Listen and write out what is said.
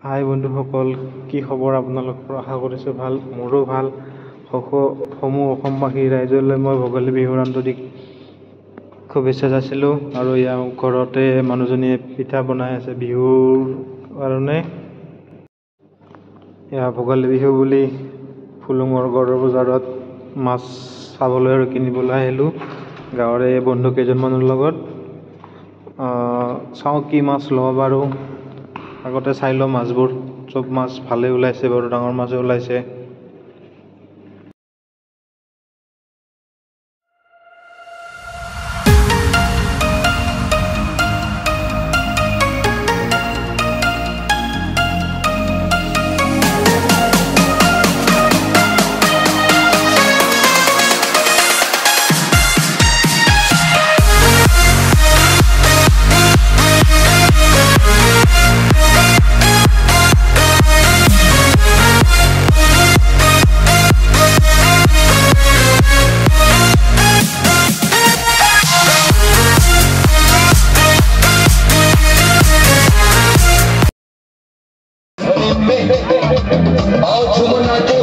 হাই বন্ধুসকল, কি খবৰ আপোনালোকৰ? আশা কৰিছোঁ ভাল, মোৰো ভাল। সমূহ অসমবাসী ৰাইজলৈ মই ভোগালী বিহুৰ আন্তৰিক শুভেচ্ছা যাচিলোঁ। আৰু ইয়াৰ ঘৰতে মানুহজনীয়ে পিঠা বনাই আছে বিহুৰ কাৰণে। এয়া ভোগালী বিহু বুলি ফুলুঙৰ গড় বজাৰত মাছ চাবলৈ আৰু কিনিবলৈ আহিলোঁ গাঁৱৰে বন্ধু কেইজনমানৰ লগত। চাওঁ কি মাছ ল'ব পাৰোঁ। আগতে চাই লওঁ মাছবোৰ, চব মাছ ভালেই ওলাইছে বাৰু, ডাঙৰ মাছে ওলাইছে। I'll